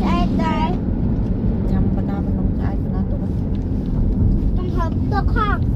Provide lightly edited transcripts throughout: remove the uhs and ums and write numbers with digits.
ai đây nhằm bên nào bên nông ai bên nào tụi trong hộp tôi không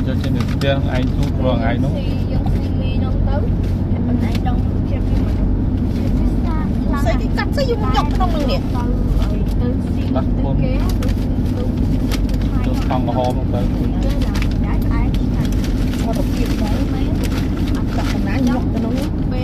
cho trên đường tiên anh thu vườn anh đúng xây cái cắt xây dùng nhọc trong đường nè bắt con phòng hồ không tới có độc quyền